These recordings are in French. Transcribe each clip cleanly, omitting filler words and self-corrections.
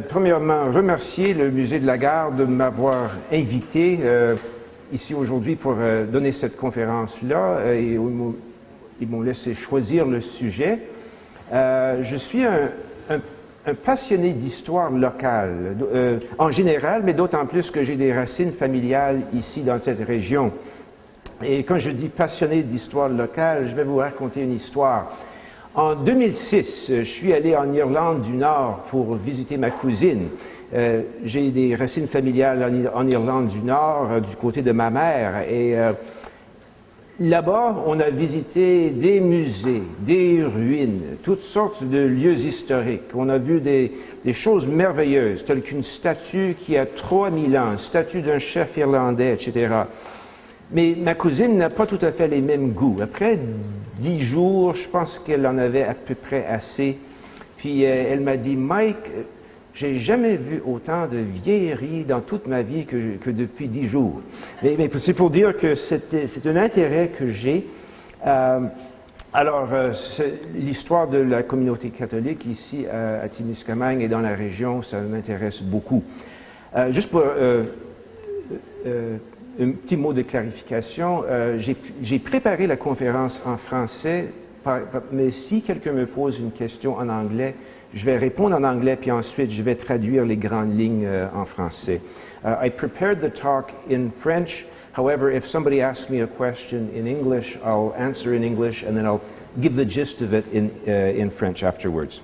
premièrement remercier le Musée de la Gare de m'avoir invité ici aujourd'hui pour donner cette conférence-là. Ils m'ont laissé choisir le sujet. Je suis un passionné d'histoire locale, en général, mais d'autant plus que j'ai des racines familiales ici dans cette région. Et quand je dis passionné d'histoire locale, je vais vous raconter une histoire. En 2006, je suis allé en Irlande du Nord pour visiter ma cousine. J'ai des racines familiales en Irlande du Nord, du côté de ma mère. Et là-bas, on a visité des musées, des ruines, toutes sortes de lieux historiques. On a vu des choses merveilleuses, telles qu'une statue qui a 3000 ans, une statue d'un chef irlandais, etc. Mais ma cousine n'a pas tout à fait les mêmes goûts. Après 10 jours, je pense qu'elle en avait à peu près assez. Puis elle m'a dit, « Mike, j'ai jamais vu autant de vieilleries dans toute ma vie que depuis 10 jours. » Mais c'est pour dire que c'est un intérêt que j'ai. L'histoire de la communauté catholique ici à Témiscamingue et dans la région, ça m'intéresse beaucoup. Juste pour un petit mot de clarification, j'ai préparé la conférence en français, mais si quelqu'un me pose une question en anglais, je vais répondre en anglais, puis ensuite je vais traduire les grandes lignes en français. I prepared the talk in French. However, if somebody asks me a question in English, I'll answer in English, and then I'll give the gist of it in French afterwards.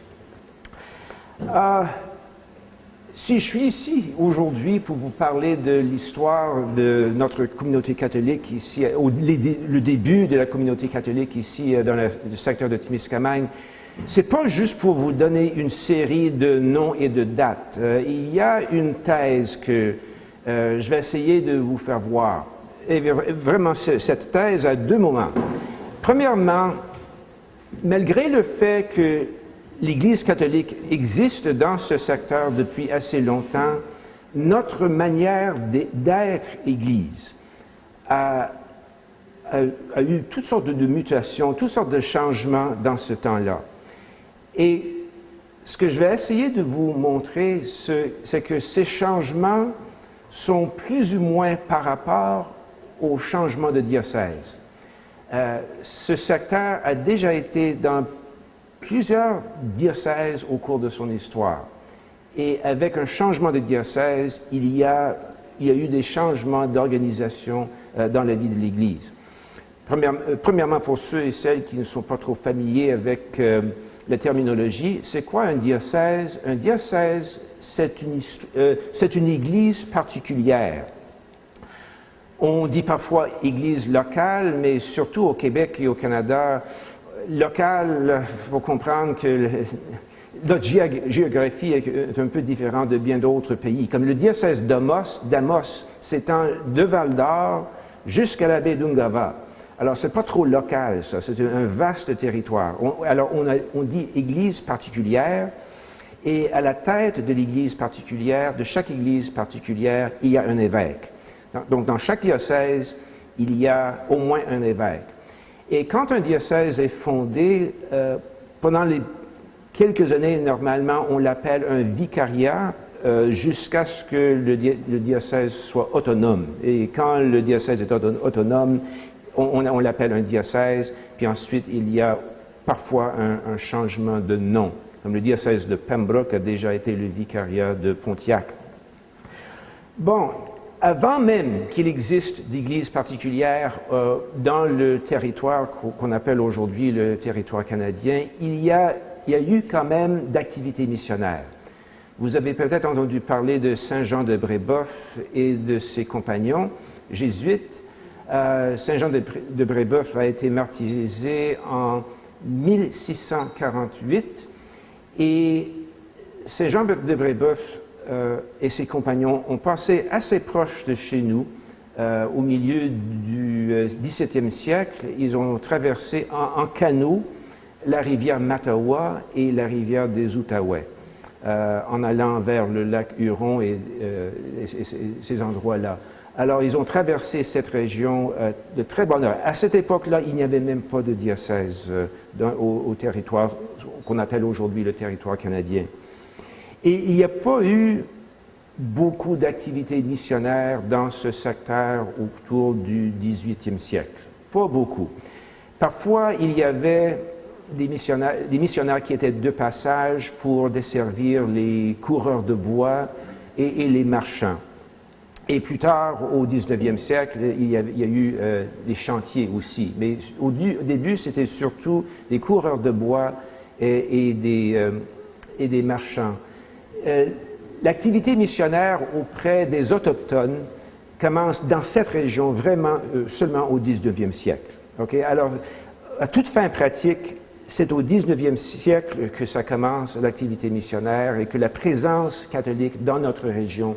Si je suis ici aujourd'hui pour vous parler de l'histoire de notre communauté catholique ici, le début de la communauté catholique ici dans le secteur de Témiscamingue, c'est pas juste pour vous donner une série de noms et de dates. Il y a une thèse que je vais essayer de vous faire voir. Et vraiment, cette thèse a deux moments. Premièrement, malgré le fait que l'Église catholique existe dans ce secteur depuis assez longtemps, notre manière d'être Église a eu toutes sortes de mutations, toutes sortes de changements dans ce temps-là. Et ce que je vais essayer de vous montrer, c'est que ces changements sont plus ou moins par rapport au changement de diocèse. Ce secteur a déjà été dans plusieurs diocèses au cours de son histoire. Et avec un changement de diocèse, il y a eu des changements d'organisation dans la vie de l'Église. Premièrement, pour ceux et celles qui ne sont pas trop familiers avec la terminologie, c'est quoi un diocèse? Un diocèse, c'est une église particulière. On dit parfois église locale, mais surtout au Québec et au Canada, local, il faut comprendre que notre géographie est un peu différente de bien d'autres pays. Comme le diocèse d'Amos s'étend de Val-d'Or jusqu'à la baie d'Ungava. Alors, c'est pas trop local, ça. C'est un vaste territoire. On dit église particulière, et à la tête de l'église particulière, de chaque église particulière, il y a un évêque. Donc, dans chaque diocèse, il y a au moins un évêque. Et quand un diocèse est fondé, pendant les quelques années, normalement, on l'appelle un vicariat jusqu'à ce que le diocèse soit autonome. Et quand le diocèse est autonome, on l'appelle un diocèse, puis ensuite, il y a parfois un changement de nom. Comme le diocèse de Pembroke a déjà été le vicariat de Pontiac. Bon, avant même qu'il existe d'églises particulières dans le territoire qu'on appelle aujourd'hui le territoire canadien, il y a eu quand même d'activités missionnaires. Vous avez peut-être entendu parler de Saint Jean de Brébeuf et de ses compagnons jésuites. Saint Jean de Brébeuf a été martyrisé en 1648 et Saint Jean de Brébeuf et ses compagnons ont passé assez proche de chez nous au milieu du XVIIe siècle. Ils ont traversé en canot la rivière Mattawa et la rivière des Outaouais en allant vers le lac Huron et ces endroits-là. Alors, ils ont traversé cette région de très bonne heure. À cette époque-là, il n'y avait même pas de diocèse au territoire qu'on appelle aujourd'hui le territoire canadien. Et il n'y a pas eu beaucoup d'activités missionnaires dans ce secteur autour du 18e siècle. Pas beaucoup. Parfois, il y avait des missionnaires qui étaient de passage pour desservir les coureurs de bois et les marchands. Et plus tard, au 19e siècle, il y a eu des chantiers aussi. Mais au début, c'était surtout des coureurs de bois et des marchands. L'activité missionnaire auprès des Autochtones commence dans cette région vraiment seulement au 19e siècle. Okay? Alors, à toute fin pratique, c'est au 19e siècle que ça commence, l'activité missionnaire, et que la présence catholique dans notre région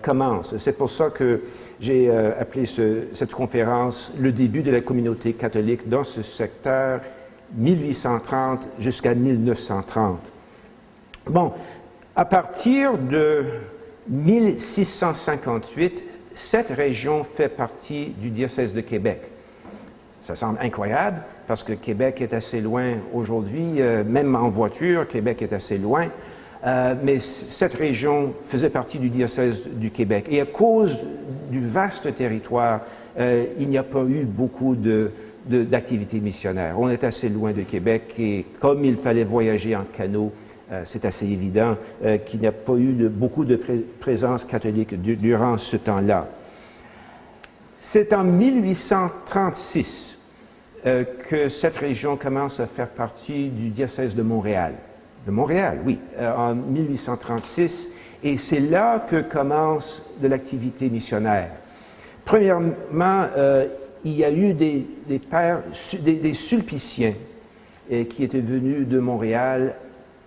commence. C'est pour ça que j'ai appelé cette conférence « Le début de la communauté catholique dans ce secteur 1830 jusqu'à 1930 ». Bon, à partir de 1658, cette région fait partie du diocèse de Québec. Ça semble incroyable parce que Québec est assez loin aujourd'hui, même en voiture, Québec est assez loin, mais cette région faisait partie du diocèse du Québec. Et à cause du vaste territoire, il n'y a pas eu beaucoup d'activités missionnaires. On est assez loin de Québec et comme il fallait voyager en canot, c'est assez évident qu'il n'y a pas eu beaucoup de présence catholique durant ce temps-là. C'est en 1836 que cette région commence à faire partie du diocèse de Montréal. De Montréal, oui, en 1836, et c'est là que commence de l'activité missionnaire. Premièrement, il y a eu des sulpiciens qui étaient venus de Montréal,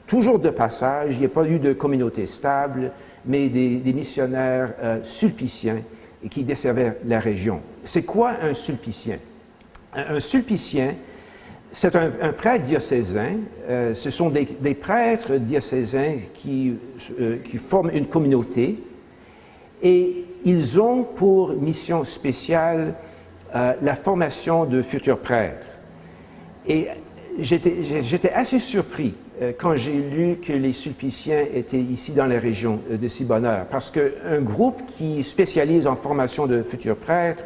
toujours de passage. Il n'y a pas eu de communauté stable, mais des missionnaires sulpiciens qui desservaient la région. C'est quoi un sulpicien? Un sulpicien, c'est un prêtre diocésain. Ce sont des prêtres diocésains qui forment une communauté et ils ont pour mission spéciale la formation de futurs prêtres. Et j'étais assez surpris quand j'ai lu que les sulpiciens étaient ici dans la région de Siboneur, parce qu'un groupe qui spécialise en formation de futurs prêtres,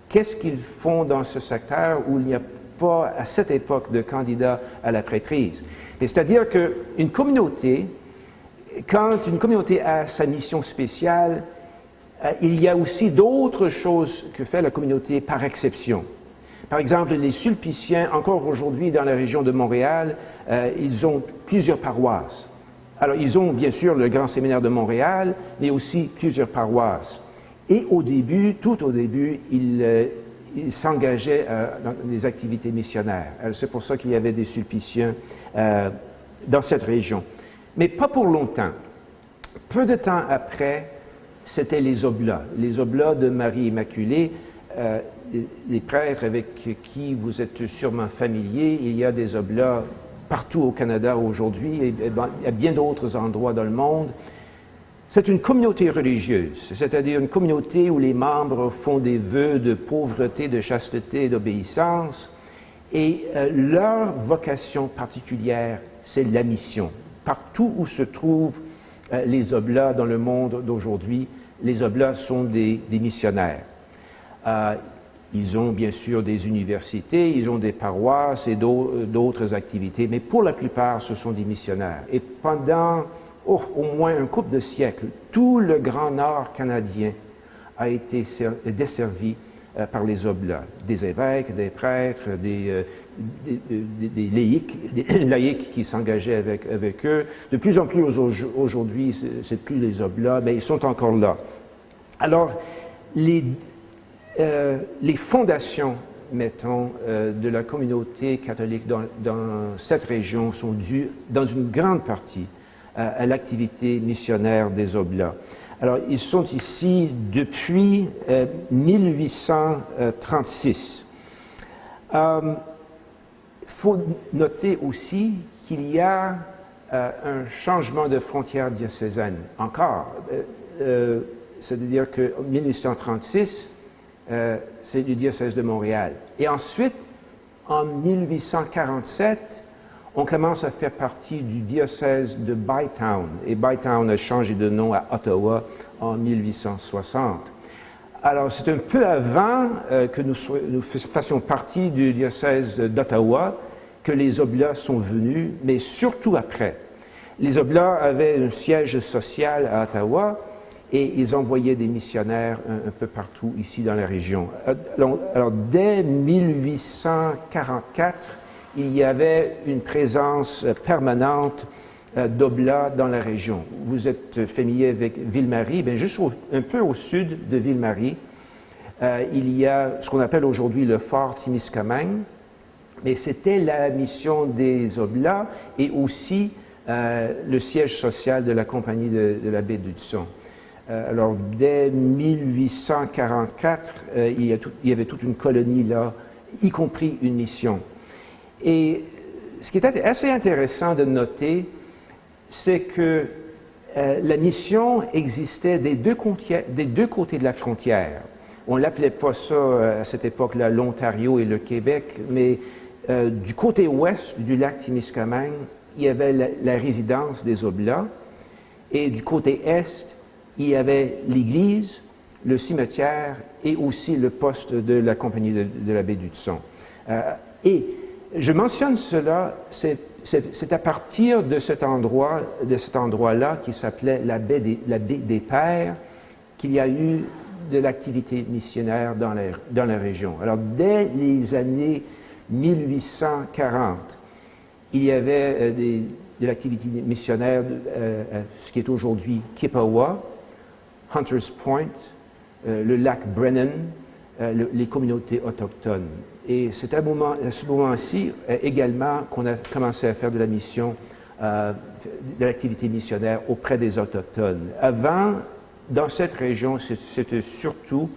qu'est-ce qu'ils font dans ce secteur où il n'y a pas, à cette époque, de candidats à la prêtrise? C'est-à-dire qu'une communauté, quand une communauté a sa mission spéciale, il y a aussi d'autres choses que fait la communauté par exception. Par exemple, les sulpiciens, encore aujourd'hui dans la région de Montréal, ils ont plusieurs paroisses. Alors, ils ont bien sûr le Grand Séminaire de Montréal, mais aussi plusieurs paroisses. Et au début, tout au début, ils s'engageaient dans des activités missionnaires. C'est pour ça qu'il y avait des sulpiciens dans cette région. Mais pas pour longtemps. Peu de temps après, c'était les Oblats de Marie Immaculée. Les prêtres avec qui vous êtes sûrement familiers, il y a des Oblats partout au Canada aujourd'hui et à bien d'autres endroits dans le monde. C'est une communauté religieuse, c'est-à-dire une communauté où les membres font des vœux de pauvreté, de chasteté et d'obéissance. Et leur vocation particulière, c'est la mission. Partout où se trouvent les Oblats dans le monde d'aujourd'hui, les Oblats sont des missionnaires. Ils ont bien sûr des universités, ils ont des paroisses et d'autres activités, mais pour la plupart, ce sont des missionnaires. Et pendant au moins un couple de siècles, tout le Grand Nord canadien a été desservi par les Oblats, des évêques, des prêtres, des laïcs qui s'engageaient avec eux. De plus en plus aujourd'hui, c'est plus les Oblats, mais ils sont encore là. Alors, les fondations, mettons, de la communauté catholique dans cette région sont dues, dans une grande partie, à l'activité missionnaire des Oblats. Alors, ils sont ici depuis 1836. Il faut noter aussi qu'il y a un changement de frontière diocésaine. Encore, c'est-à-dire qu'en 1836, c'est le diocèse de Montréal. Et ensuite, en 1847, on commence à faire partie du diocèse de Bytown. Et Bytown a changé de nom à Ottawa en 1860. Alors, c'est un peu avant que nous fassions partie du diocèse d'Ottawa que les Oblats sont venus, mais surtout après. Les Oblats avaient un siège social à Ottawa et ils envoyaient des missionnaires un peu partout ici dans la région. Alors, dès 1844, il y avait une présence permanente d'Oblats dans la région. Vous êtes familier avec Ville-Marie, bien juste un peu au sud de Ville-Marie, il y a ce qu'on appelle aujourd'hui le fort Témiscamingue, mais c'était la mission des Oblats et aussi le siège social de la compagnie de la baie d'Hudson. Alors, dès 1844, il y avait toute une colonie là, y compris une mission. Et ce qui est assez intéressant de noter, c'est que la mission existait des deux côtés de la frontière. On ne l'appelait pas ça à cette époque-là l'Ontario et le Québec, mais du côté ouest du lac Témiscamingue, il y avait la résidence des Oblats, et du côté est, il y avait l'église, le cimetière et aussi le poste de la compagnie de la baie d'Hudson. Et je mentionne cela, c'est à partir de cet endroit-là qui s'appelait la baie des Pères, qu'il y a eu de l'activité missionnaire dans la région. Alors, dès les années 1840, il y avait de l'activité missionnaire, ce qui est aujourd'hui Kippawa, Hunters Point, le lac Brennan, les communautés autochtones. Et c'est à ce moment-ci également qu'on a commencé à faire de la mission, de l'activité missionnaire auprès des Autochtones. Avant, dans cette région, c'était surtout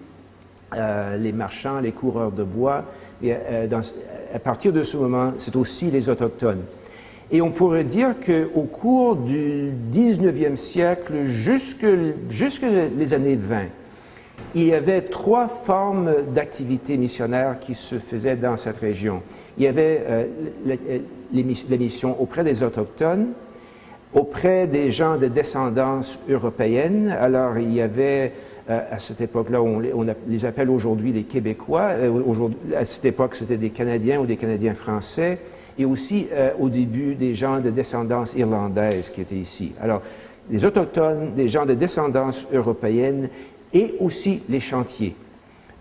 les marchands, les coureurs de bois. Et à partir de ce moment, c'est aussi les Autochtones. Et on pourrait dire qu'au cours du 19e siècle jusque les années 20, il y avait trois formes d'activité missionnaire qui se faisaient dans cette région. Il y avait la mission auprès des Autochtones, auprès des gens de descendance européenne. Alors, il y avait, à cette époque-là, on les appelle aujourd'hui les Québécois. À cette époque, c'était des Canadiens ou des Canadiens français. Et aussi, au début, des gens de descendance irlandaise qui étaient ici. Alors, les Autochtones, des gens de descendance européenne et aussi les chantiers.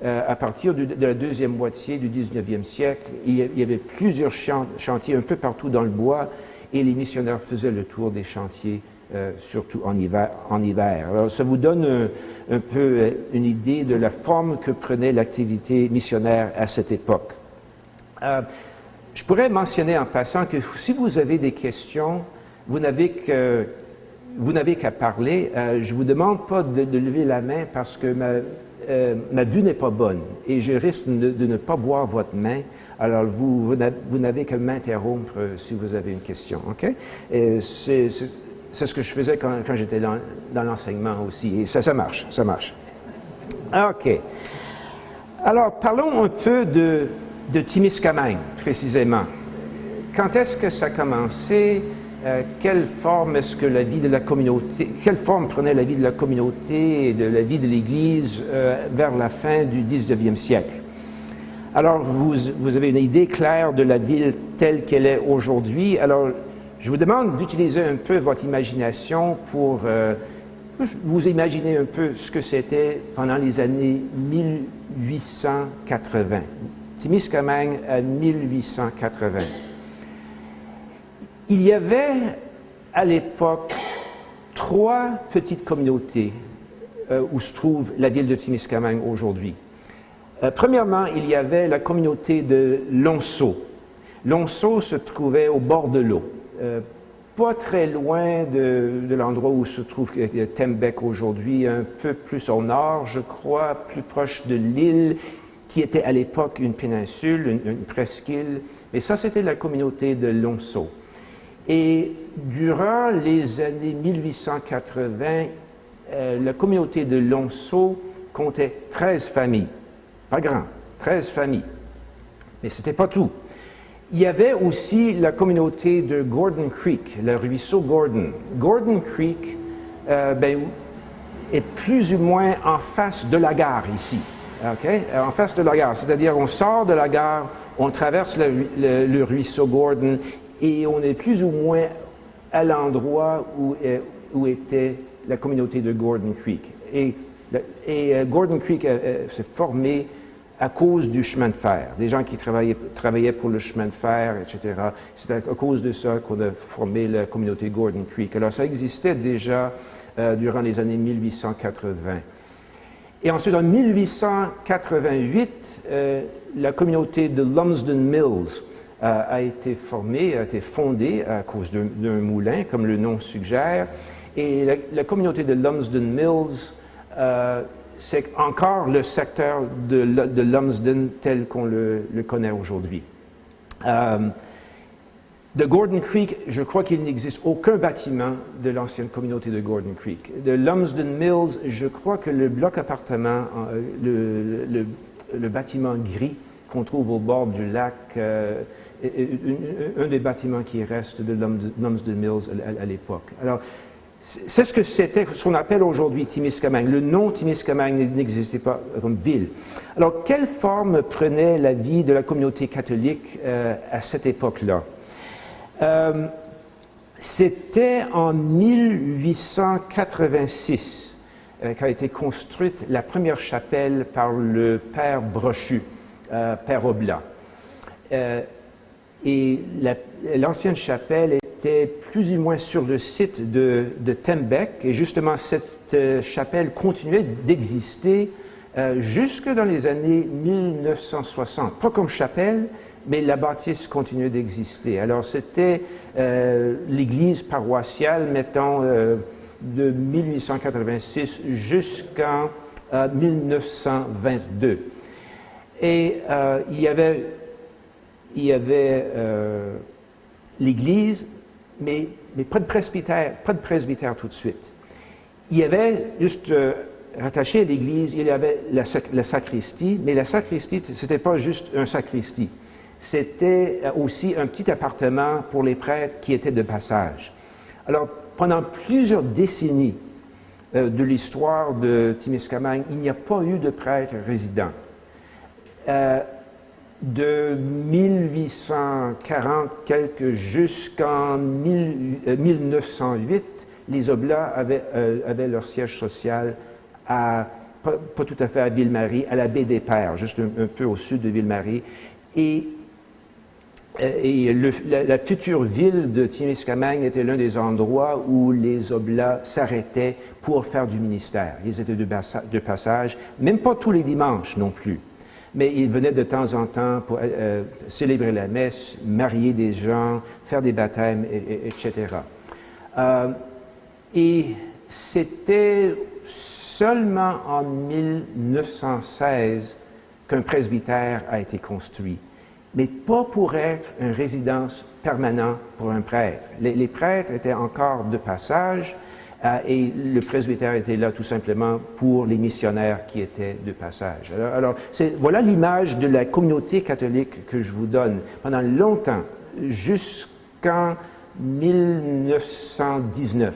À partir de la deuxième moitié du 19e siècle, il y avait plusieurs chantiers un peu partout dans le bois et les missionnaires faisaient le tour des chantiers, surtout en hiver. Alors, ça vous donne un peu une idée de la forme que prenait l'activité missionnaire à cette époque. Je pourrais mentionner en passant que si vous avez des questions, vous n'avez qu'à parler. Je ne vous demande pas de lever la main parce que ma vue n'est pas bonne et je risque de ne pas voir votre main. Alors, vous n'avez qu'à m'interrompre si vous avez une question. OK? C'est ce que je faisais quand j'étais dans l'enseignement aussi. Et ça marche. OK. Alors, parlons un peu de Témiscamingue, précisément. Quand est-ce que ça a commencé? Quelle forme est-ce que la vie de la communauté, quelle forme prenait la vie de la communauté et de la vie de l'Église vers la fin du 19e siècle? Alors, vous avez une idée claire de la ville telle qu'elle est aujourd'hui. Alors, je vous demande d'utiliser un peu votre imagination pour vous imaginer un peu ce que c'était pendant les années 1880. Témiscamingue à 1880. Il y avait à l'époque 3 petites communautés où se trouve la ville de Témiscamingue aujourd'hui. Premièrement, il y avait la communauté de Lonceau. Lonceau se trouvait au bord de l'eau, pas très loin de l'endroit où se trouve Tembec aujourd'hui, un peu plus au nord, je crois, plus proche de l'île, qui était à l'époque une péninsule, une presqu'île. Mais ça, c'était la communauté de Lonceau. Et durant les années 1880, la communauté de Lonceau comptait 13 familles. Pas grand, 13 familles. Mais ce n'était pas tout. Il y avait aussi la communauté de Gordon Creek, le ruisseau Gordon. Gordon Creek est plus ou moins en face de la gare ici. Okay? En face de la gare, c'est-à-dire on sort de la gare, on traverse le ruisseau Gordon et on est plus ou moins à l'endroit où était la communauté de Gordon Creek. Et Gordon Creek s'est formé à cause du chemin de fer. Des gens qui travaillaient pour le chemin de fer, etc. C'est à cause de ça qu'on a formé la communauté Gordon Creek. Alors, ça existait déjà durant les années 1880. Et ensuite, en 1888, la communauté de Lumsden Mills a été fondée à cause d'un moulin, comme le nom suggère. Et la communauté de Lumsden Mills, c'est encore le secteur de Lumsden tel qu'on le connaît aujourd'hui. De Gordon Creek, je crois qu'il n'existe aucun bâtiment de l'ancienne communauté de Gordon Creek. De Lumsden Mills, je crois que le bloc appartement, le bâtiment gris qu'on trouve au bord du lac, un des bâtiments qui reste de Lumsden Mills à l'époque. Alors, c'est ce qu'on appelle aujourd'hui Témiscamingue. Le nom Témiscamingue n'existait pas comme ville. Alors, quelle forme prenait la vie de la communauté catholique à cette époque-là? C'était en 1886 qu'a été construite la première chapelle par le père Brochu, père Oblat. Et l'ancienne chapelle était plus ou moins sur le site de Tembec, et justement cette chapelle continuait d'exister jusque dans les années 1960. Pas comme chapelle, mais la bâtisse continuait d'exister. Alors c'était l'église paroissiale, mettons, de 1886 jusqu'en 1922. Et il y avait l'église, mais pas de presbytère tout de suite. Il y avait, juste rattaché à l'église, il y avait la sacristie, mais la sacristie, c'était pas juste un sacristie. C'était aussi un petit appartement pour les prêtres qui étaient de passage. Alors, pendant plusieurs décennies de l'histoire de Témiscamingue, il n'y a pas eu de prêtres résidents. De 1840 quelques jusqu'en 1908, les Oblats avaient leur siège social pas tout à fait à Ville-Marie, à la baie des Pères, juste un peu au sud de Ville-Marie. Et la future ville de Témiscamingue était l'un des endroits où les Oblats s'arrêtaient pour faire du ministère. Ils étaient de passage, même pas tous les dimanches non plus. Mais ils venaient de temps en temps pour célébrer la messe, marier des gens, faire des baptêmes, etc. Et c'était seulement en 1916 qu'un presbytère a été construit, mais pas pour être une résidence permanente pour un prêtre. Les prêtres étaient encore de passage, et le presbytère était là tout simplement pour les missionnaires qui étaient de passage. Alors voilà l'image de la communauté catholique que je vous donne. Pendant longtemps, jusqu'en 1919,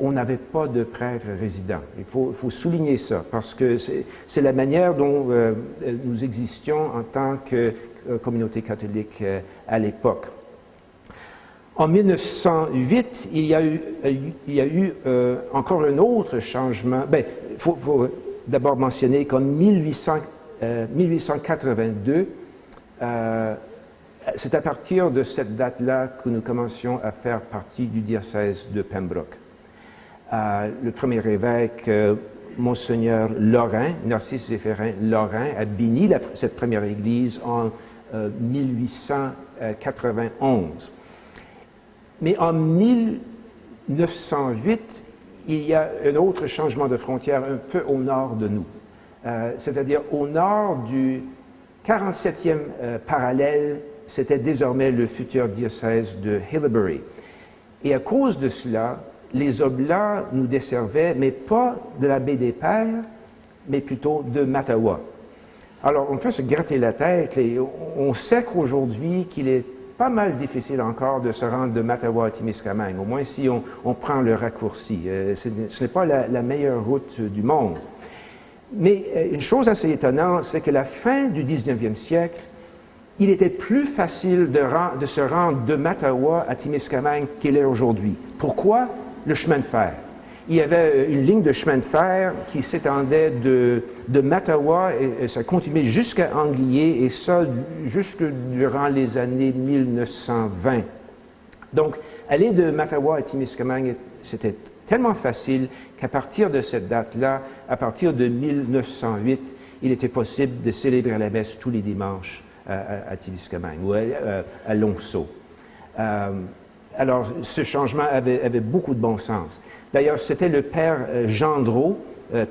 on n'avait pas de prêtre résident. Il faut souligner ça, parce que c'est la manière dont nous existions en tant que communauté catholique à l'époque. En 1908, il y a eu encore un autre changement. Il faut d'abord mentionner qu'en 1882, c'est à partir de cette date-là que nous commencions à faire partie du diocèse de Pembroke. Le premier évêque, Monseigneur Lorrain, Narcisse Zéphérin Lorrain, a béni cette première église en 1891. Mais en 1908, il y a un autre changement de frontière un peu au nord de nous, c'est-à-dire au nord du 47e parallèle, c'était désormais le futur diocèse de Hillibury. Et à cause de cela, les Oblats nous desservaient, mais pas de la baie des Pères, mais plutôt de Mattawa. Alors, on peut se gratter la tête. On sait qu'aujourd'hui, qu'il est pas mal difficile encore de se rendre de Mattawa à Témiscamingue, au moins si on prend le raccourci. Ce n'est pas la meilleure route du monde. Mais une chose assez étonnante, c'est que la fin du 19e siècle, il était plus facile de se rendre de Mattawa à Témiscamingue qu'il est aujourd'hui. Pourquoi? Le chemin de fer. Il y avait une ligne de chemin de fer qui s'étendait de Mattawa et ça continuait jusqu'à Anglier, et ça jusque durant les années 1920. Donc, aller de Mattawa à Témiscamingue, c'était tellement facile qu'à partir de cette date-là, à partir de 1908, il était possible de célébrer la messe tous les dimanches à Témiscamingue ou à Lonceau. Alors, ce changement avait beaucoup de bon sens. D'ailleurs, c'était le père Gendreau,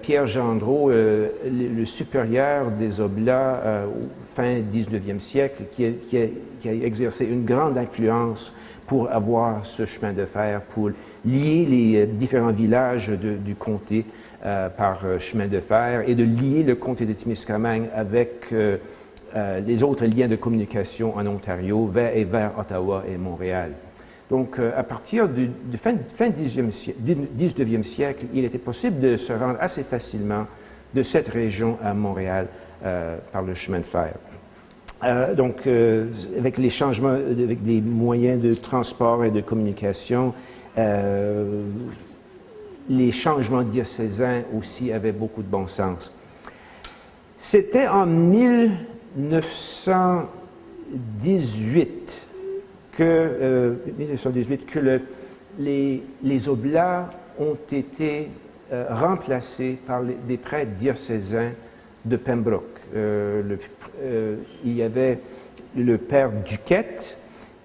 Pierre Gendreau, le supérieur des Oblats au fin 19e siècle, qui a exercé une grande influence pour avoir ce chemin de fer, pour lier les différents villages du comté par chemin de fer et de lier le comté de Témiscamingue avec les autres liens de communication en Ontario vers Ottawa et Montréal. Donc, à partir du fin 19e siècle, il était possible de se rendre assez facilement de cette région à Montréal par le chemin de fer. Donc, avec les changements, avec des moyens de transport et de communication, les changements diocésains aussi avaient beaucoup de bon sens. C'était en 1918 que les Oblats ont été remplacés par des prêtres diocésains de Pembroke. Il y avait le père Duquette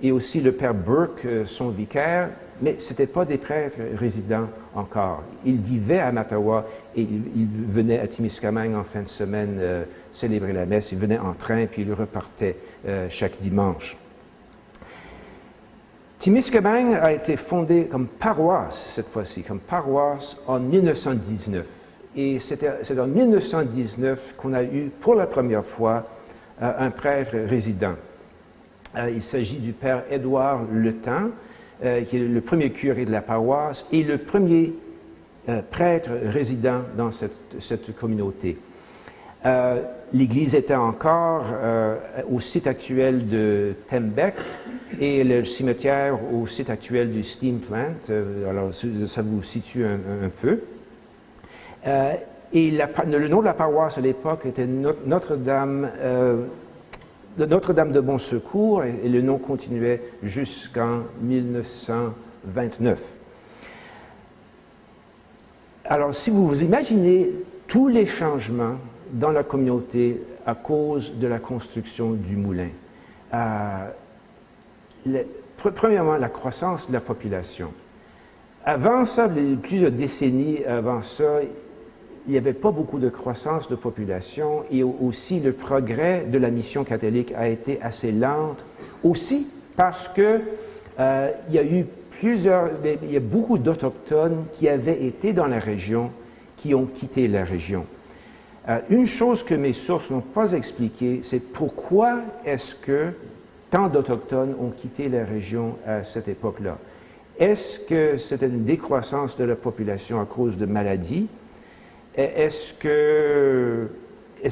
et aussi le père Burke, son vicaire, mais ce n'étaient pas des prêtres résidents encore. Ils vivaient à Mattawa et ils venaient à Témiscamingue en fin de semaine célébrer la messe. Ils venaient en train puis ils repartaient chaque dimanche. Témiscamingue a été fondée comme paroisse, cette fois-ci, comme paroisse en 1919. Et c'est en 1919 qu'on a eu pour la première fois un prêtre résident. Il s'agit du père Édouard Letan, qui est le premier curé de la paroisse et le premier prêtre résident dans cette communauté. L'église était encore au site actuel de Tembec et le cimetière au site actuel du Steam Plant. Alors, ça vous situe un peu. Et le nom de la paroisse à l'époque était Notre-Dame de Bon Secours et le nom continuait jusqu'en 1929. Alors, si vous vous imaginez tous les changements dans la communauté à cause de la construction du moulin. Premièrement, la croissance de la population. Avant ça, plusieurs décennies avant ça, il n'y avait pas beaucoup de croissance de population et aussi le progrès de la mission catholique a été assez lent, aussi parce que il y a beaucoup d'Autochtones qui avaient été dans la région, qui ont quitté la région. Une chose que mes sources n'ont pas expliquée, c'est pourquoi est-ce que tant d'Autochtones ont quitté la région à cette époque-là. Est-ce que c'était une décroissance de la population à cause de maladies? Est-ce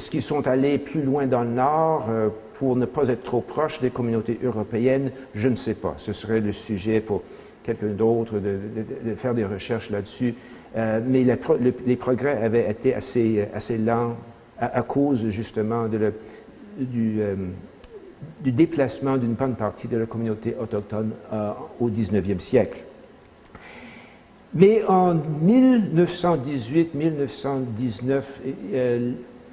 qu'ils sont allés plus loin dans le nord pour ne pas être trop proches des communautés européennes? Je ne sais pas. Ce serait le sujet pour quelqu'un d'autre de faire des recherches là-dessus. Mais les progrès avaient été assez lents à cause justement du déplacement d'une bonne partie de la communauté autochtone au 19e siècle. Mais en 1918-1919,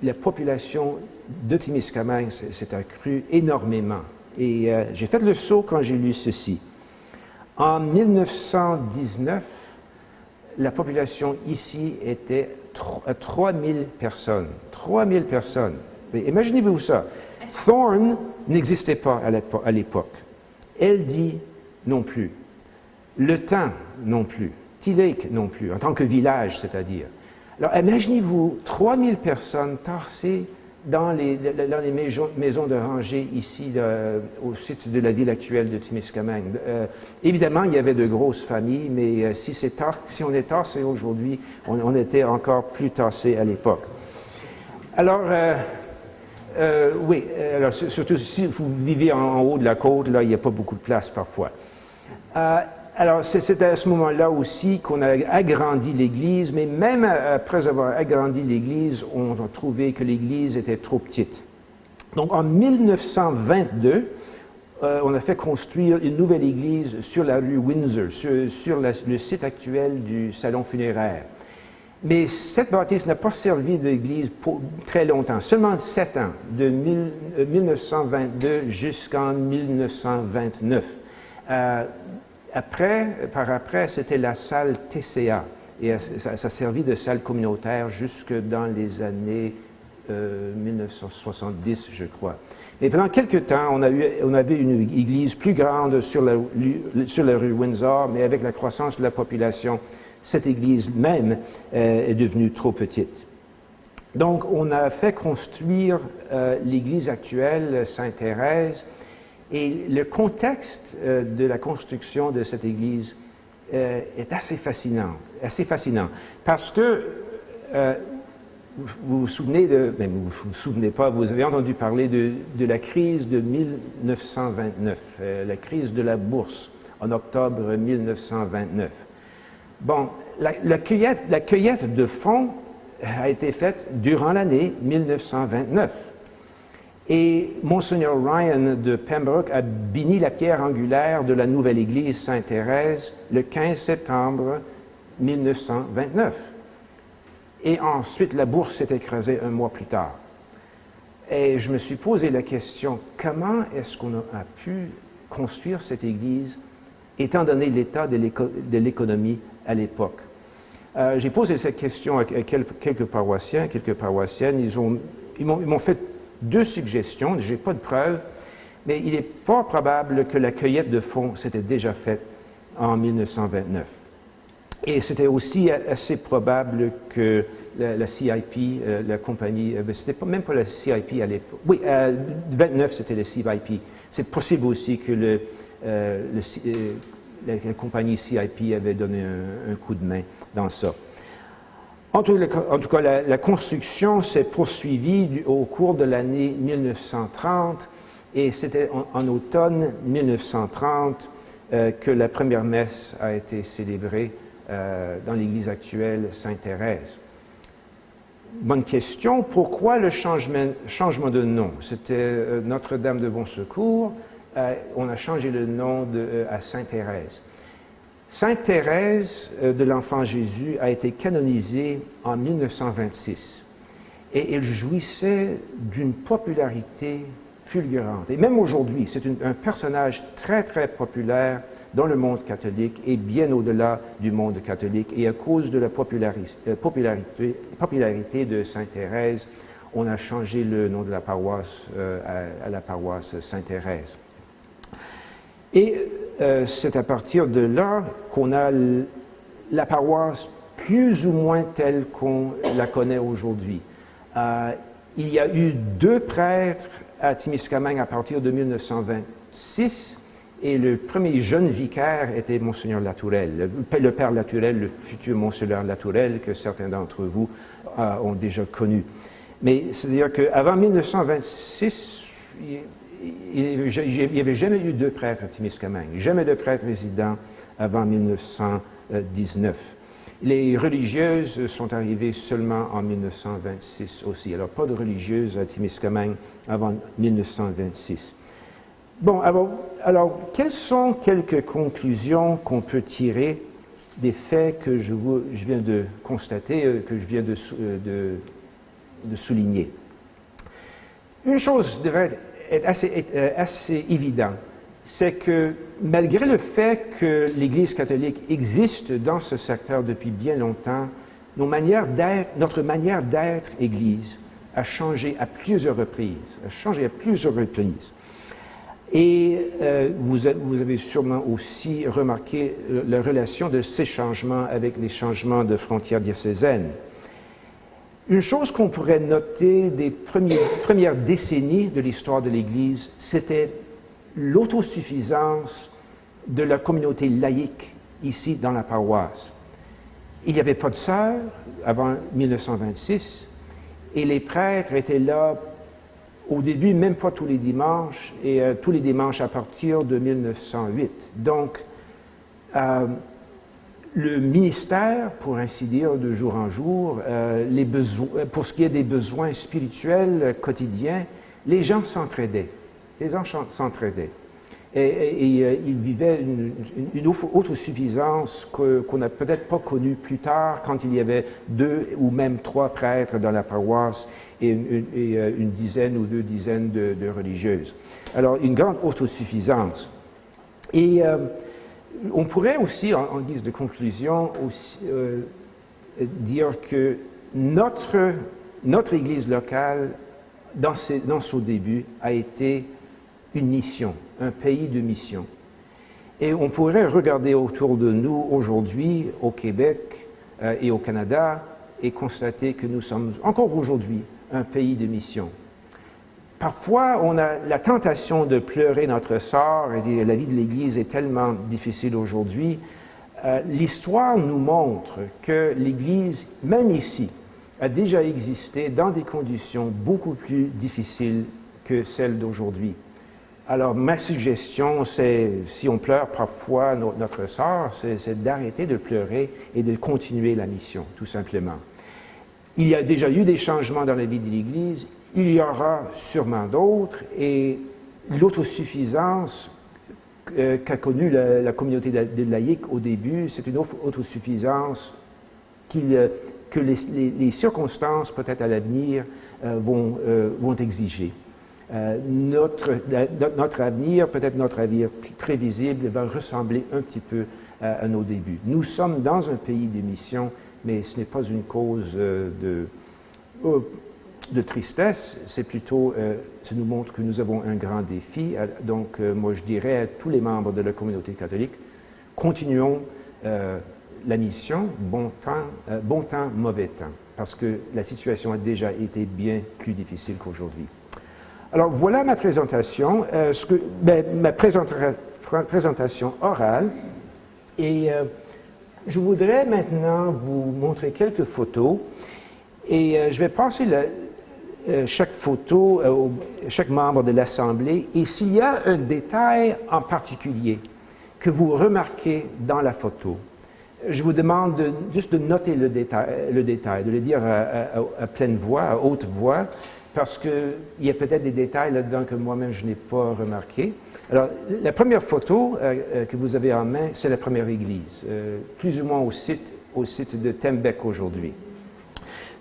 la population de Témiscamingue s'est accrue énormément. Et j'ai fait le saut quand j'ai lu ceci. En 1919, la population ici était à 3000 personnes. 3000 personnes. Imaginez-vous ça. Thorne n'existait pas à l'époque. Eldie non plus. Le Temps non plus. T-Lake non plus, en tant que village, c'est-à-dire. Alors, imaginez-vous 3000 personnes tassées dans les maisons de rangée ici, au site de la ville actuelle de Témiscamingue. Évidemment, il y avait de grosses familles, mais si on est tassé aujourd'hui, on était encore plus tassé à l'époque. Alors, oui, alors, surtout si vous vivez en haut de la côte, là, il n'y a pas beaucoup de place parfois. Alors, c'est à ce moment-là aussi qu'on a agrandi l'Église, mais même après avoir agrandi l'Église, on a trouvé que l'Église était trop petite. Donc, en 1922, on a fait construire une nouvelle église sur la rue Windsor, sur le site actuel du salon funéraire. Mais cette bâtisse n'a pas servi d'église pour très longtemps, seulement 7 ans, de 1922 jusqu'en 1929. Par après, c'était la salle TCA, et ça servit de salle communautaire jusque dans les années 1970, je crois. Mais pendant quelque temps, on avait une église plus grande sur la rue Windsor, mais avec la croissance de la population, cette église même est devenue trop petite. Donc, on a fait construire l'église actuelle, Sainte-Thérèse, et le contexte de la construction de cette église est assez fascinant, parce que vous vous souvenez même vous vous souvenez pas, vous avez entendu parler de la crise de 1929, la crise de la bourse en octobre 1929. Bon, la cueillette de fonds a été faite durant l'année 1929. Et Monseigneur Ryan de Pembroke a béni la pierre angulaire de la nouvelle église Sainte-Thérèse le 15 septembre 1929. Et ensuite, la bourse s'est écrasée un mois plus tard. Et je me suis posé la question, comment est-ce qu'on a pu construire cette église, étant donné l'état de l'économie à l'époque? J'ai posé cette question à quelques paroissiens, quelques paroissiennes. Ils m'ont fait 2 suggestions, je n'ai pas de preuves, mais il est fort probable que la cueillette de fonds s'était déjà faite en 1929. Et c'était aussi assez probable que la CIP, la compagnie, c'était même pas la CIP à l'époque. Oui, 29 c'était la CIP. C'est possible aussi que la compagnie CIP avait donné un coup de main dans ça. En tout cas, la construction s'est poursuivie au cours de l'année 1930 et c'était en automne 1930 que la première messe a été célébrée dans l'église actuelle Sainte-Thérèse. Bonne question, pourquoi le changement de nom? C'était Notre-Dame de Bon Secours, on a changé le nom à Sainte-Thérèse. Sainte-Thérèse de l'Enfant Jésus a été canonisée en 1926 et elle jouissait d'une popularité fulgurante. Et même aujourd'hui, c'est un personnage très, très populaire dans le monde catholique et bien au-delà du monde catholique. Et à cause de la popularité de Sainte-Thérèse, on a changé le nom de la paroisse à la paroisse Sainte-Thérèse. Et c'est à partir de là qu'on a la paroisse plus ou moins telle qu'on la connaît aujourd'hui. Il y a eu 2 prêtres à Témiscamingue à partir de 1926 et le premier jeune vicaire était Monseigneur Latourelle, le Père Latourelle, le futur Monseigneur Latourelle que certains d'entre vous ont déjà connu. Mais c'est-à-dire qu'avant 1926, il n'y avait jamais eu 2 prêtres à Témiscamingue, jamais de prêtre résident avant 1919. Les religieuses sont arrivées seulement en 1926 aussi. Alors, pas de religieuses à Témiscamingue avant 1926. Bon, alors quelles sont quelques conclusions qu'on peut tirer des faits que je viens de constater, que je viens de souligner? Une chose devrait être assez évidente, c'est que malgré le fait que l'Église catholique existe dans ce secteur depuis bien longtemps, notre manière d'être Église a changé à plusieurs reprises. Et vous avez sûrement aussi remarqué la relation de ces changements avec les changements de frontières diocésaines. Une chose qu'on pourrait noter des premières décennies de l'histoire de l'Église, c'était l'autosuffisance de la communauté laïque ici dans la paroisse. Il n'y avait pas de sœurs avant 1926 et les prêtres étaient là au début, même pas tous les dimanches, et tous les dimanches à partir de 1908. Donc, le ministère, pour ainsi dire, de jour en jour, pour ce qui est des besoins spirituels quotidiens, les gens s'entraidaient. Les gens s'entraidaient. Et ils vivaient une autosuffisance qu'on n'a peut-être pas connue plus tard, quand il y avait 2 ou même 3 prêtres dans la paroisse et une dizaine ou 2 dizaines de religieuses. Alors, une grande autosuffisance. Et on pourrait aussi, en guise de conclusion, aussi, dire que notre Église locale, dans son début, a été une mission, un pays de mission. Et on pourrait regarder autour de nous aujourd'hui, au Québec et au Canada, et constater que nous sommes encore aujourd'hui un pays de mission. Parfois, on a la tentation de pleurer notre sort et dire la vie de l'Église est tellement difficile aujourd'hui. L'histoire nous montre que l'Église, même ici, a déjà existé dans des conditions beaucoup plus difficiles que celles d'aujourd'hui. Alors, ma suggestion, c'est, si on pleure parfois notre sort, c'est d'arrêter de pleurer et de continuer la mission, tout simplement. Il y a déjà eu des changements dans la vie de l'Église, il y aura sûrement d'autres, et l'autosuffisance qu'a connue la communauté de laïcs au début, c'est une autosuffisance que les circonstances, peut-être à l'avenir, vont exiger. Notre avenir, peut-être notre avenir prévisible, va ressembler un petit peu à nos débuts. Nous sommes dans un pays de mission, mais ce n'est pas une cause de tristesse, c'est plutôt, ça nous montre que nous avons un grand défi. Donc, moi, je dirais à tous les membres de la communauté catholique, continuons la mission, bon temps, mauvais temps, parce que la situation a déjà été bien plus difficile qu'aujourd'hui. Alors, voilà ma présentation, ma présentation orale, et je voudrais maintenant vous montrer quelques photos, et je vais passer chaque photo, chaque membre de l'Assemblée, et s'il y a un détail en particulier que vous remarquez dans la photo, je vous demande juste de noter le détail, de le dire à pleine voix, à haute voix, parce qu'il y a peut-être des détails là-dedans que moi-même je n'ai pas remarqué. Alors, la première photo que vous avez en main, c'est la première église, plus ou moins au site de Tembec aujourd'hui.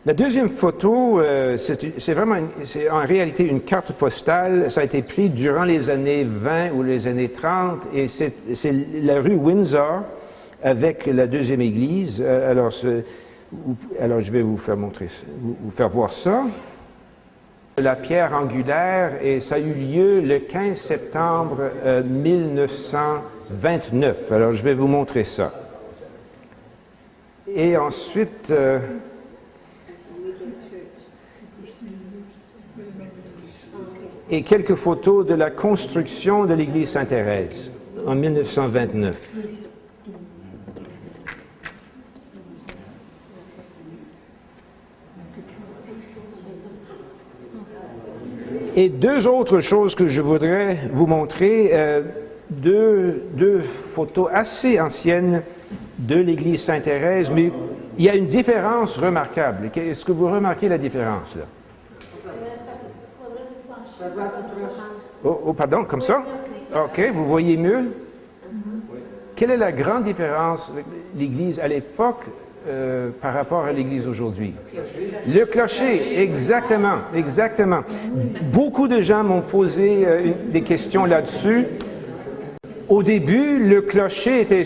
La deuxième photo, c'est en réalité une carte postale. Ça a été pris durant les années 20 ou les années 30, et c'est la rue Windsor avec la deuxième église. Alors, je vais vous faire voir ça. La pierre angulaire, et ça a eu lieu le 15 septembre 1929. Alors, je vais vous montrer ça. Et ensuite, et quelques photos de la construction de l'église Sainte-Thérèse en 1929. Et 2 autres choses que je voudrais vous montrer, deux photos assez anciennes de l'église Sainte-Thérèse, mais il y a une différence remarquable. Est-ce que vous remarquez la différence, là? Oh, pardon, comme ça? OK, vous voyez mieux? Quelle est la grande différence de l'église à l'époque par rapport à l'Église aujourd'hui? Le clocher, exactement. Beaucoup de gens m'ont posé des questions là-dessus. Au début, le clocher était,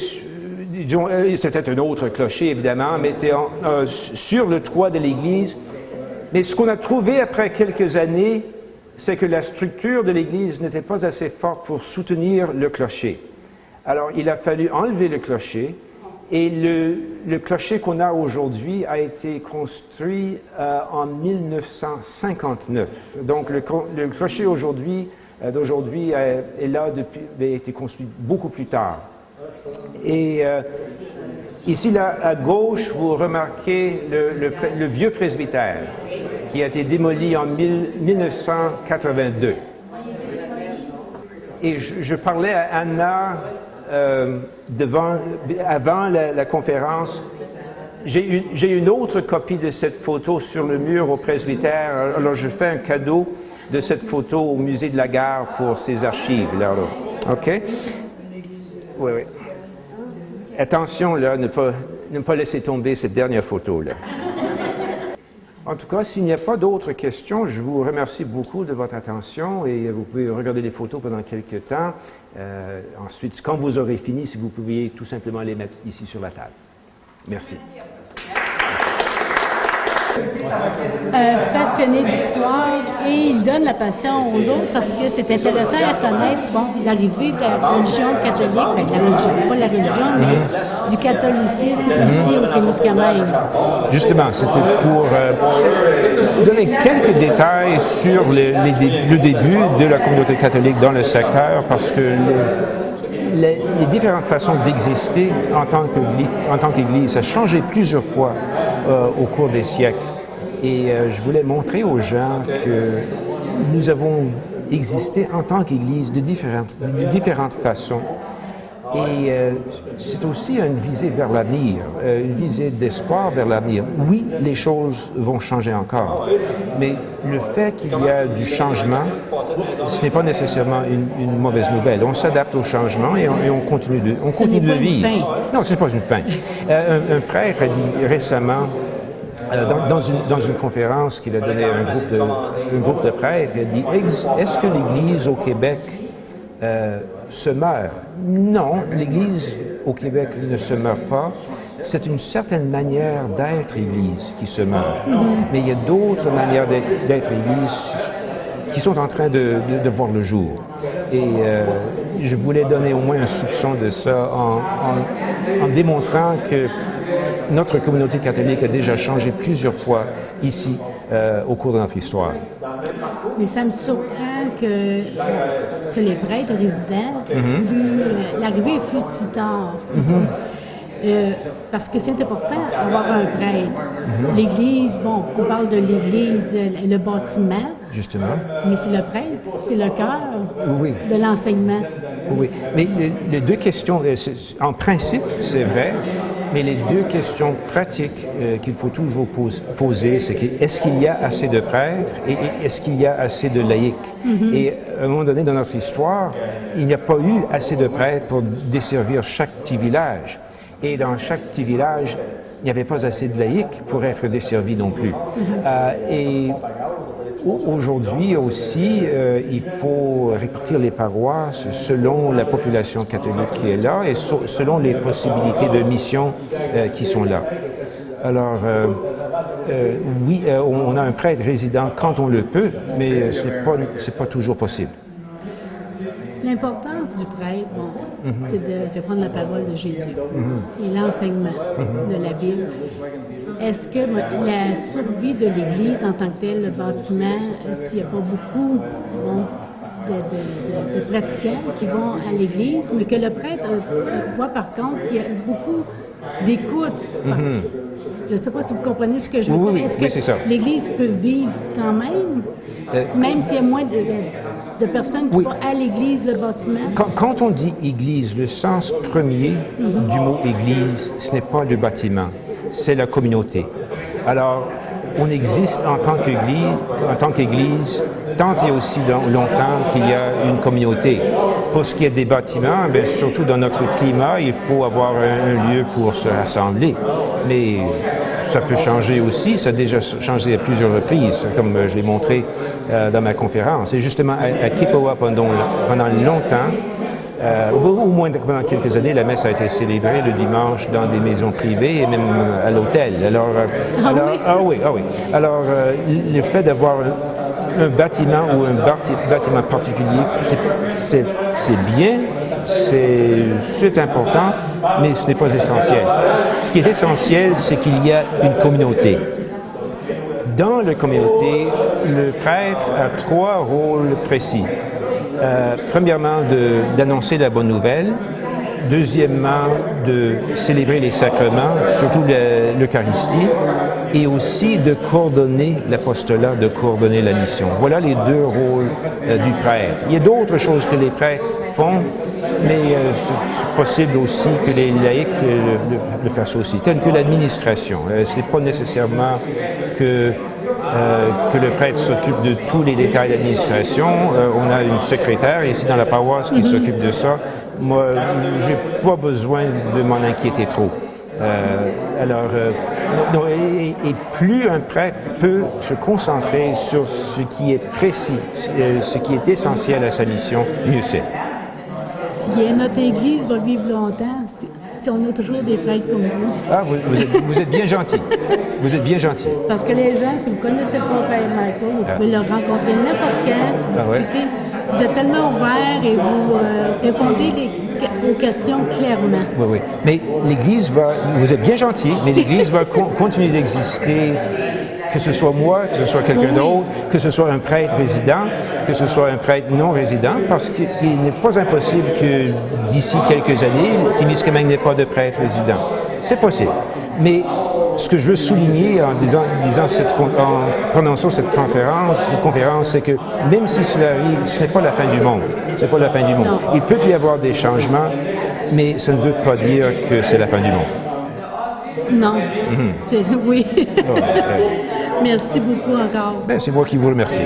c'était un autre clocher évidemment, mais était sur le toit de l'Église. Mais ce qu'on a trouvé après quelques années, c'est que la structure de l'Église n'était pas assez forte pour soutenir le clocher. Alors, il a fallu enlever le clocher Et le clocher qu'on a aujourd'hui a été construit en 1959. Donc le clocher d'aujourd'hui est là depuis, a été construit beaucoup plus tard. Et ici, là, à gauche, vous remarquez le vieux presbytère qui a été démoli en 1982. Et je parlais à Anna avant la conférence. J'ai une autre copie de cette photo sur le mur au presbytère. Alors, je fais un cadeau de cette photo au musée de la Gare pour ses archives. Là. OK? Oui, oui. Attention, là, ne pas laisser tomber cette dernière photo, là. En tout cas, s'il n'y a pas d'autres questions, je vous remercie beaucoup de votre attention et vous pouvez regarder les photos pendant quelques temps. Ensuite, quand vous aurez fini, si vous pouviez tout simplement les mettre ici sur la table. Merci. Passionné d'histoire et il donne la passion aux autres parce que c'est intéressant à connaître l'arrivée de la religion catholique, de la religion, pas la religion, mais du catholicisme ici au Témiscamingue. Justement, c'était pour donner quelques détails sur le début de la communauté catholique dans le secteur parce que les différentes façons d'exister en tant qu'Église a changé plusieurs fois au cours des siècles. Et je voulais montrer aux gens que nous avons existé en tant qu'Église de différentes façons. Et c'est aussi une visée vers l'avenir, une visée d'espoir vers l'avenir. Oui, les choses vont changer encore, mais le fait qu'il y a du changement, ce n'est pas nécessairement une mauvaise nouvelle. On s'adapte au changement et on continue de vivre. Non, ce n'est pas une fin. Un prêtre a dit récemment, dans une conférence qu'il a donnée à un groupe de prêtres, il a dit « Est-ce que l'Église au Québec se meurt? » Non, l'Église au Québec ne se meurt pas. C'est une certaine manière d'être Église qui se meurt. Mais il y a d'autres manières d'être Église qui sont en train de voir le jour. Et je voulais donner au moins un soupçon de ça en démontrant que notre communauté catholique a déjà changé plusieurs fois ici au cours de notre histoire. Mais ça me surprend que les prêtres résidents, l'arrivée fut si tard ici. Parce que c'est important d'avoir un prêtre. L'Église, bon, on parle de l'Église, le bâtiment. Justement. Mais c'est le prêtre, c'est le cœur de l'enseignement. Oui, mais les deux questions, en principe, c'est vrai, mais les deux questions pratiques qu'il faut toujours poser, c'est est-ce qu'il y a assez de prêtres et est-ce qu'il y a assez de laïcs? Et à un moment donné dans notre histoire, il n'y a pas eu assez de prêtres pour desservir chaque petit village. Et dans chaque petit village, il n'y avait pas assez de laïcs pour être desservis non plus. Et aujourd'hui aussi, il faut répartir les paroisses selon la population catholique qui est là et selon les possibilités de mission qui sont là. Alors, oui, on a un prêtre résident quand on le peut, mais c'est pas toujours possible. L'importance du prêtre, c'est de répandre la parole de Jésus et l'enseignement de la Bible. Est-ce que la survie de l'Église en tant que telle, le bâtiment, s'il n'y a pas beaucoup de pratiquants qui vont à l'Église, mais que le prêtre voit par contre qu'il y a beaucoup d'écoute. Je ne sais pas si vous comprenez ce que je veux dire. Est-ce que l'Église peut vivre quand même s'il y a moins de personnes qui vont à l'Église, le bâtiment? Quand on dit Église, le sens premier du mot Église, ce n'est pas le bâtiment, c'est la communauté. Alors, on existe en tant qu'Église, tant et aussi longtemps qu'il y a une communauté. Pour ce qui est des bâtiments, bien, surtout dans notre climat, il faut avoir un lieu pour se rassembler. Mais ça peut changer aussi, ça a déjà changé à plusieurs reprises, comme je l'ai montré dans ma conférence. Et justement, à Kippawa, pendant longtemps, au moins pendant quelques années, la messe a été célébrée le dimanche dans des maisons privées et même à l'hôtel. Alors, le fait d'avoir un bâtiment ou un bâtiment particulier, c'est bien, c'est important, mais ce n'est pas essentiel. Ce qui est essentiel, c'est qu'il y a une communauté. Dans la communauté, le prêtre a 3 rôles précis. Premièrement, d'annoncer la bonne nouvelle. Deuxièmement, de célébrer les sacrements, surtout l'Eucharistie, et aussi de coordonner l'apostolat, de coordonner la mission. Voilà les 2 rôles du prêtre. Il y a d'autres choses que les prêtres font, mais c'est possible aussi que les laïcs le fassent aussi, telles que l'administration. C'est pas nécessairement que le prêtre s'occupe de tous les détails d'administration. On a une secrétaire ici dans la paroisse qui s'occupe de ça. Moi, j'ai pas besoin de m'en inquiéter trop. Et plus un prêtre peut se concentrer sur ce qui est précis, ce qui est essentiel à sa mission, mieux c'est. Notre Église va vivre longtemps si on a toujours des prêtres comme vous. Ah, vous êtes bien gentil. Vous êtes bien gentil. Parce que les gens, si vous connaissez pas Père Michael, vous pouvez le rencontrer n'importe quand, discuter. Ouais. Vous êtes tellement ouvert et vous répondez aux questions clairement. Oui, oui. Mais l'Église vous êtes bien gentil, mais l'Église va continuer d'exister, que ce soit moi, que ce soit quelqu'un d'autre, que ce soit un prêtre résident, que ce soit un prêtre non résident, parce qu'il n'est pas impossible que d'ici quelques années, Témiscamingue n'ait pas de prêtre résident. C'est possible. Mais ce que je veux souligner en prononçant cette conférence, c'est que même si cela arrive, ce n'est pas la fin du monde. C'est pas la fin du monde. Non. Il peut y avoir des changements, mais ça ne veut pas dire que c'est la fin du monde. Non. Oui. Merci beaucoup encore. C'est moi qui vous remercie.